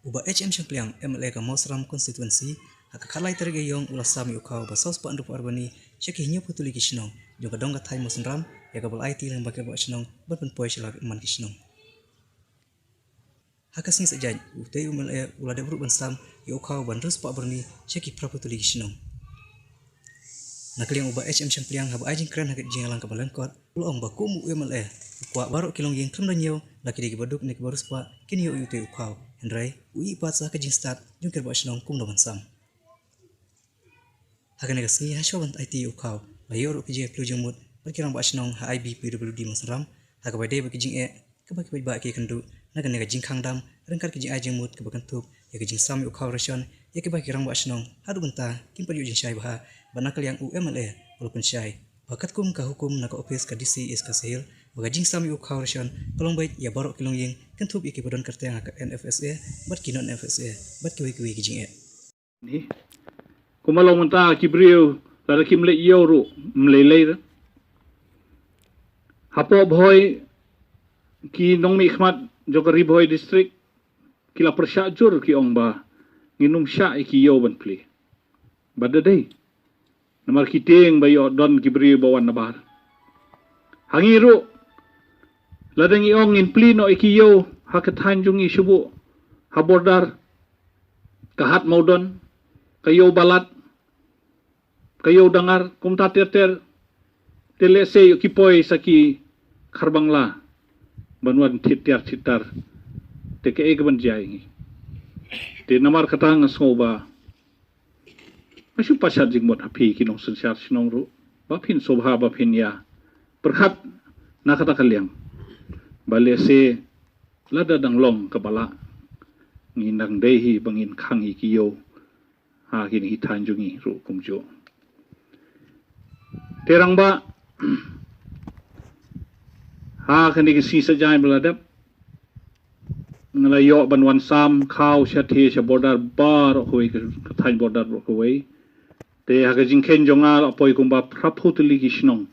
Uba HM Syampliang MLA ka Mosram constituency haka kalai terge yong ula sami ukau ba sos pa andu arbani syaki hinyo putuli kishnong jo kadong ka thai mosram ya ka bal IT lang bakal ba kishnong berpen poi shalak man kishnong haka sing sajan utai MLA ula de ban sam ya ukau ban rus pa berni syaki praputuli kishnong nakliang uba HM Syampliang haba ajing kran haka jingalang ka balangkot ula ong ba kumu MLA kwa barok kilong yeng kram danyo laki digi baduk nek barus pa kini yo utai ukau Hendrai, ui pat sa kajing start jungkir ba shnong kum doban sam. Hagan negasni haswa bant IT ukau, bayor ukije plujung mut, berkirang ba shnong ha IB PWD masram, haga ba dei ba kajing ke ba ke kendu, nagan nega jing kangdam, rengkar kajing ajing mut ke ba kentuk, ya kajing sam ukau rashon, ya ke ba kirang ba shnong, hadu banta kim pa jing syai ba, banakal yang UMLA walaupun syai. Bakat kum ka hukum naka office ka DC is ka sahil, bagajing sami ukau rashon, pelong bait ya barok kilong yeng, kentup iki podon kerteng ka NFSA, bat kinon NFSA, bat kiwi kijing ni kumalong menta kibriu la kim le yoru mlele hapo boy ki nong mi khmat jogari boy district kila persyajur ki ongba nginum sya iki yo ban pli badadai namar kiteng bayo don kibriu bawan nabar hangiru ladang iong in pli no iki yo hakatan jungi subu habordar kahat maudon kayo balat kayo dangar kumta ter telese yu kipoy saki kharbangla banwan titar teke egban jai te namar katang soba masyu pasat jingmot api kinong sensyar sinong ru bapin sobha bapin ya perkhat nakata kalyang balese lada dang long kabala nginang dehi bangin khang ikiyo ha kini hitan jungi ru kumjo terang ba ha kani kisi sajai beladap ngalayo banwan sam khau syathe sya border bar hoi ka thain border ro hoi te ha ka jingkhen jonga apoi kumba praputli kishnong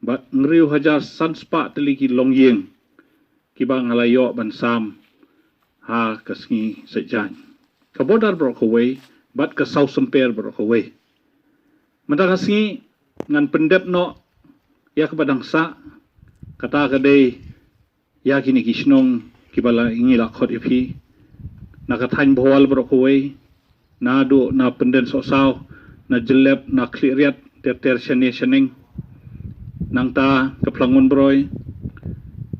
ba ngriu hajar sanspa tli ki longyeng kiba ngalayo ban sam ha kasngi sajai ka border ro hoi bat ka sau semper ro hoi mandakasi ngan pendep no ya kepadang sa kata kadai ya kini kisnong kibala ingila khot ipi nakathain bhawal bro koi na do na penden so saw na jelep na kliriat ter shane shaneng nang ta kaplangun broy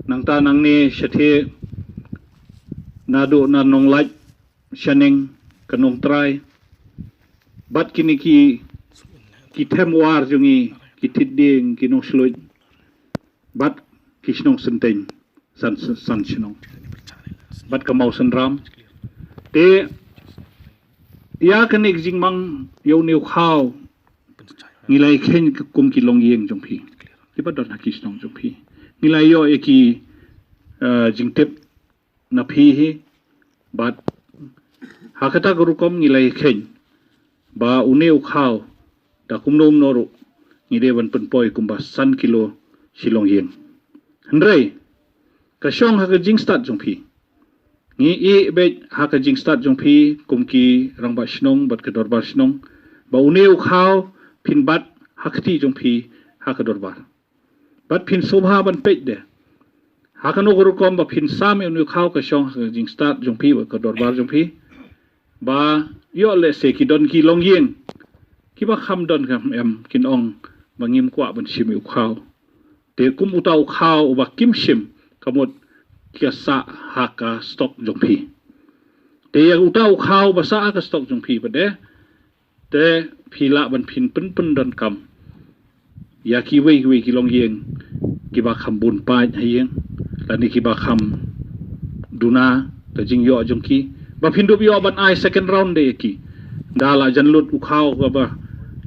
nang ta nang ni shathe na do na nong laj shaneng kanong try bat kini ki tem war jungi ki tidding kinong sluj bat kisnong senteng san sinong bat kamau senram te ya kanik jingmang yo new khau ngilai khen kum ki long yeng jongphi tiba don hakisnong jongphi ngilai yo eki jingtep na phi hi bat hakata gurukom ngilai khen ba uneu khau da kumnom noru ngide ban penpoi kumba san kilo silong yeng hendrai ka shong ha ka jing start jongphi ngi e be ha ka jing start jongphi kumki rangba shnong bat ka dorbar shnong ba uneu khau phin bat hakti jongphi ha ka dorbar bat phin sobha ban pej de ha ka no guru kom ba phin sam uneu khau ka shong ha ka jing start jongphi ba ka dorbar jongphi ba yo le se ki don ki long yeng kiba kham don kam em kin ong bangim kwa ban shim u khau te kum utau khau ba kim shim kamot kiasa haka stock jongphi te ya utau khau ba sa ka stock jongphi ba de te phila ban phin pen don kam ya ki wei ki long yeng kiba kham bun pa hayeng lani kiba kham duna ta jing yo jongki ba phin do yo ban ai second round de ki dala janlut u khau ba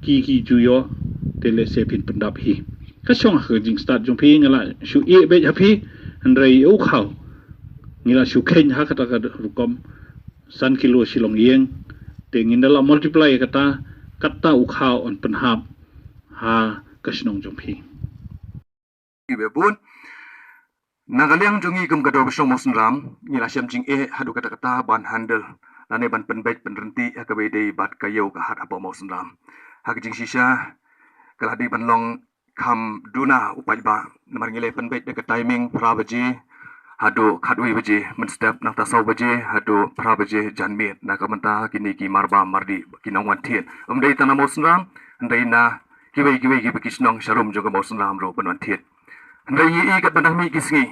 ki juyo tele se pin pendap hi ka shong ha jing start jong phi ngala shu e be ha phi andrei u khau ngila shu khen ha kata ka rukom san kilo silong yeng te ngindala multiply kata u khau on penhap ha ka shnong jong phi bebun Nagaliang jungi gum gado besong mosun ram, ngila syam jing hadu kata-kata ban handle, lane ban penbait penrenti hakabede bat kayo kahat apa mosun ram. Hak jing sisa, kaladi ban long kam duna upai ba, namar ngile penbait dekat timing pra baje, hadu kadui baje, menstep nang tasau baje, hadu pra baje janmit, nak menta kini ki marba mardi kinang wantian. Umdai tanah mosun ram, andai na kiwei kisnong syarum juga mosun ram ro penwantian. Handai kat bandang mi kisngi.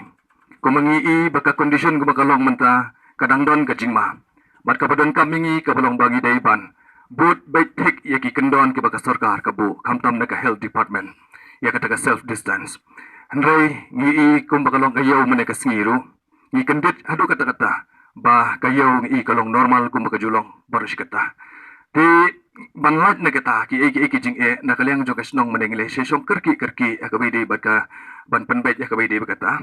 Kumangi baka kondisyon gumakalong menta kadang don kajingma. Mat kapadon kamingi kabalong bagi daiban. But bait tik yaki kendon ke baka sarkar kabu kamtam naka health department. Ya kata self distance. Handai ngi kumbakalong kayaw meneka singiru. Ngi kendit hadu kata-kata. Bah kayaw ngi kalong normal kumbakajulong baru sikata. Di banlat na kita ki jing nakaliang jo kasnong menengle sesong kerki akabide baka ban penbait akabide bakata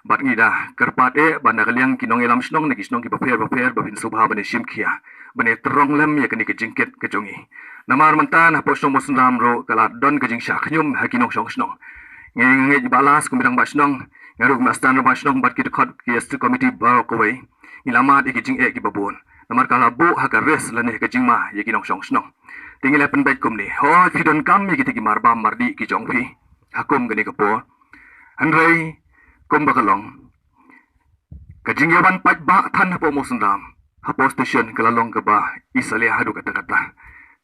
bat ngida kerpat ban nakaliang kinong elam snong nagi snong ki bafer babin subha bane simkhia bane terong lem ya kani kejingket kejongi namar mentan hapo snong mosnam ro kala don kejing syaknyum hakinong snong ngi balas kumbidang basnong ngaruk mastan basnong bat ki dekat ki committee ba ko we ilamat ikijing ki babon namar kala bu haka res lane ke jingma ye kinong snong tinggal pen baik kum ni ho tidon kam ye ki marba mardi ki jongpi hakum gani kapo andrai kum bakalong ke jingyawan pat ba than hapo mosundam hapo station kalalong ke ba isale hadu kata-kata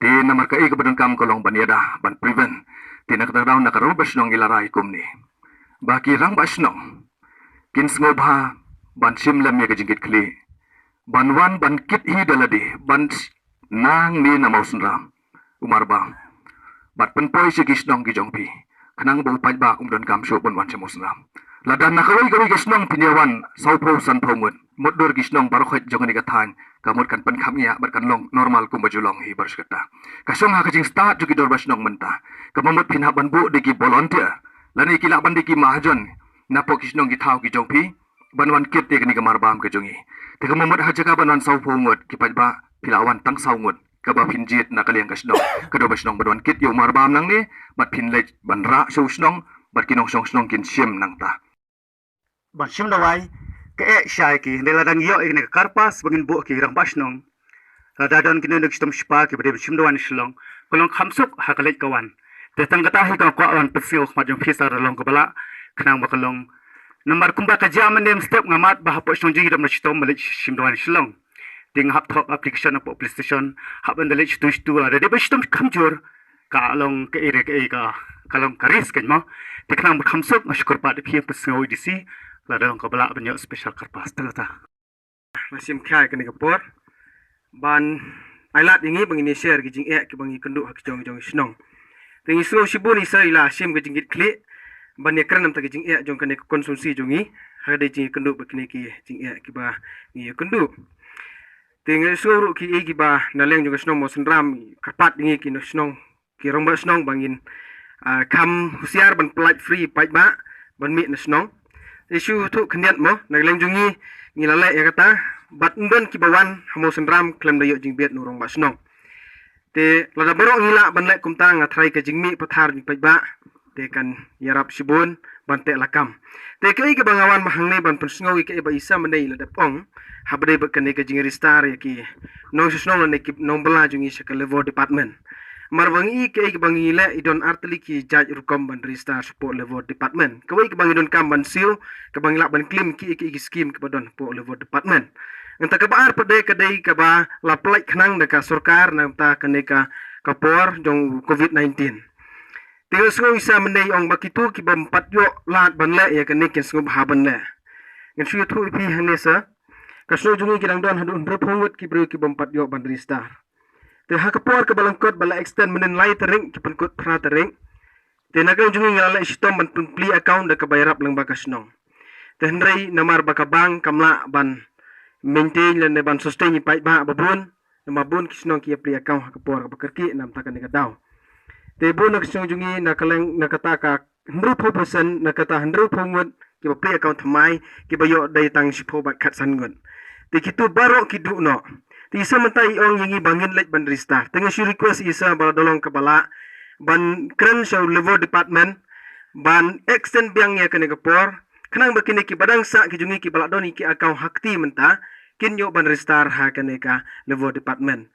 ti namar kai ke badon kam kolong baniada ban prevent ti nak daw nakaru basnong ilarai kum ni baki rang basnong kin sngoba ban simlam ye ke jingkit kli banwan ban kit hi daladi ban nang ni na mausun ram umar bang bat penpoi si kisnong ki jongpi kanang bau pai ba don kam sho bon wan se mausun ram ladan nakawai gawi kisnong pinyawan saupo san phongun moddor kisnong barokhet jongani kathan kamut kan pen khamya bat kan long normal kum bajulong hi barskata kasong ha kajing start juki dor basnong menta kamamut pinha ban bu diki volunteer lani kilak ban diki mahajon napo kisnong ki thau ki jongpi banwan kit te kani kamar bam ke jongi te kamamut ha jaga banwan sau phongut ki pajba pilawan tang sau ngut kaba pinjit nakaliang kasnong kado basnong banwan kit yo mar bam nang ni bat pinlej banra so snong bat kinong snong kin sim nang ta ban sim dawai ke syai ki ndela dang yo ikne karpas bangin bu ki rang basnong dadon kini nek stom spa ki bade sim dawan slong kolong khamsuk hakalej kawan te tang kata hi ka kawan pesio majong fisar long kabala kenang bakalong Nomor kumba kerja menem step ngamat bahapa song jigi dalam sitom melik simdoan silong. Ting hap top application apa PlayStation hap bendelik situ lah. Jadi bersitom kamjur kalong ke ere ke ka kalong karis kan mo. Tiknang berkamsuk masyukur pada pihak pesengau di si lah dalam kabela banyak special karpas terata. Masih mkai kena kapor ban ailat ini bangini share kijing ke bangi kenduk hak jong sinong. Tingi slow sibun isa ila sim kijing klik banyak kerana nampak jing jong kene konsumsi jongi ada jing kenduk begini ki jing ki ba ni kenduk tinggal suruh ki ki ba naleng juga snong mo senram kapat ni ki snong ki romba snong bangin kam husiar ban plat free pai ba ban mi na snong isu tu keniat mo naleng jongi ni lale ya kata bat ndon ki bawan mo senram klem dayo jing biat nurong ba snong te lada borok ngila ban lek kumtang atrai ke jing mi pathar jing pai ba te kan yarap sibun bantek lakam te kai ke bangawan mahangne ban pensngau ke ba isa menai la dapong habde ba kan ke jingri star ki no snong ne ki nombala jungi se ke level department marwangi ke bangila idon artli ki judge rukom ban star support level department kawai ke bangidon kam ban sil ke bangila ban claim ki scheme ke badon po level department entah ke baar pade ke dei ke ba la plek khnang de ka sarkar na ta kane ka kapor jong covid-19 Tengok semua isa menai ong bakitu ki bempat yo lat banle ya kene kin semua bahaban le. Ngan suyu tu pi hanesa. Kasno jungi kidang don hadun berpungut ki bru ki bempat yo bandri star. Te hakapor ke balangkot bala extend menen lai tering ki penkut pra tering. Te nagang jungi ngala istom ban pli account da ka bayarap lang bakasnong. Te hendrai namar baka bank kamla ban maintain le ban sustain pai ba babun. Namabun kisnong ki pli account hakapor ka bakarki nam takan ka daw. Tebo nak jungi nakaleng nakataka 100% nakata 100 pungut ki ba play account mai ki ba yo dai tang sipo bat khat san ngun ti kitu baro ki du no ti isa mentai ong yingi bangin lek ban restart tengah si request isa bala dolong kabala ban kren show level department ban extend biang ya kene kapor Kenang bakini ki badang sa ki jungi ki balak doni ki akau hakti menta kin yo ban restar ha kaneka level department.